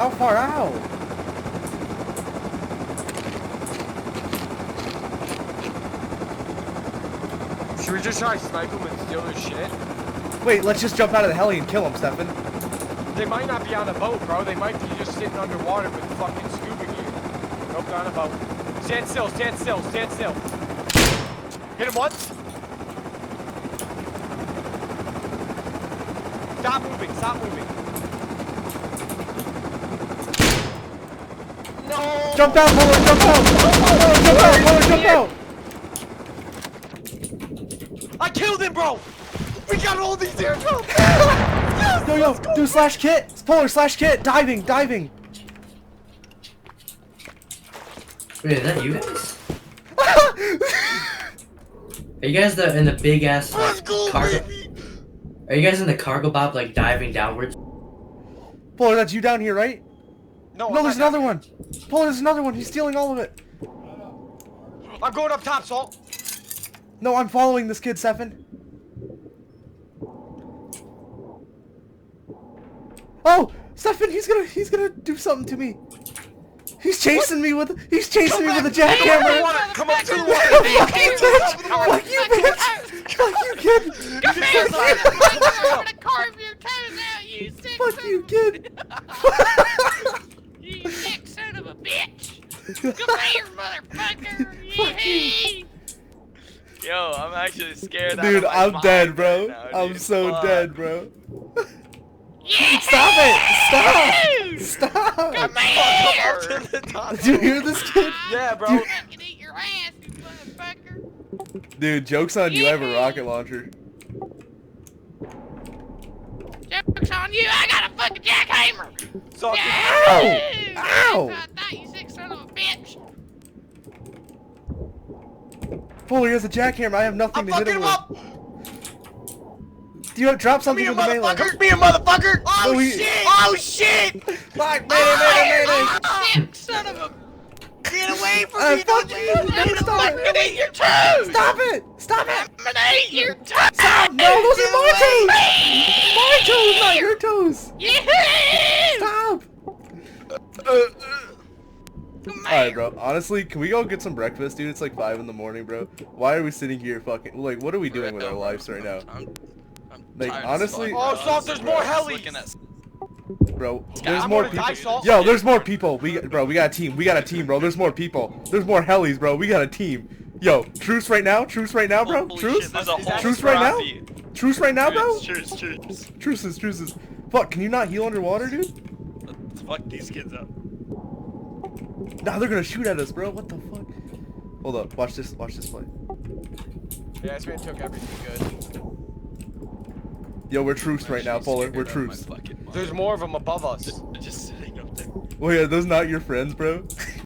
How far out? Should we just try to snipe him and steal his shit? Wait, let's just jump out of the heli and kill him, Stefan. They might not be on a boat, bro. They might be just sitting underwater with fucking scuba gear. Nope, not on a boat. Stand still, stand still, stand still. Hit him once. Stop moving, stop moving. No! Jump out, Polar, jump out! Polar, jump out! I killed him, bro! We got all these airdrops! Yes, Yo, do slash kit! Polar, slash kit! Diving, diving! Wait, is that you guys? Are you guys in the big ass like, cargo? Are you guys in the cargo bob like diving downwards? Polar, that's you down here, right? No, there's another one! Polar, there's another one! He's stealing all of it! I'm going up top, Salt! No, I'm following this kid, Stefan. Oh! Stefan, he's gonna do something to me! He's chasing me with a jackhammer! Come up to the water! Fuck you, bitch! Fuck you, bitch! Fuck you, kid! Come here, son! I'm gonna carve your toes out, you sick Fuck son you, of kid! You sick son of a bitch! Come here, motherfucker! Yee! Yo, I'm actually scared. Dude, I'm dead, bro. Right now, I'm dude. so Fuck. dead, bro. Yeah! Stop it! Stop! Stop! Come Fuck, here! I'm up to the top. Do you hear this kid? Yeah, bro. I can eat your ass, you motherfucker! Dude, joke's on you, I have a rocket launcher. Joke's on you, I got a fucking jackhammer! Salt, Ow! Ow! I thought you sick son of a bitch! Polar, he has a jackhammer, I have nothing I'm to hit fucking him him with. up! Do you drop Come something here, with the melee? motherfucker! Come here, motherfucker! Oh, No, he- shit! Oh, shit! Fuck, mayday! Sick son of a... Get away from me! Fuck Don't you! you! No, stop I'm it! gonna eat your toes! Stop it! Stop it! I'm gonna eat your toes! Stop! No, those are my toes! My toes, not your toes! Yeah! Stop! Come Alright, here. bro. Honestly, can we go get some breakfast, dude? It's like 5 in the morning, bro. Why are we sitting here fucking... Like, what are we doing with our lives right now? I'm Like, tired as honestly- fuck, Oh, bro. Salt, there's more Just helis. looking at- Bro, there's I'm more gonna people. die, Salt. Yo, there's more people. We got a team. We got a team, bro. There's more people. There's more helis, bro. We got a team. Yo, truce right now? Truce right now, bro? Holy Truce? shit, there's a whole Truce right now? scrappy. Truce right now, bro? Truce. Truces. Fuck, can you not heal underwater, dude? Let's fuck these kids up. Nah, they're gonna shoot at us, bro. What the fuck? Hold up. Watch this play. Yeah, this man took everything good. Yo, we're truce right now, Polar. We're truce. There's more of them above us. Just sitting up there. Wait, are those not your friends, bro?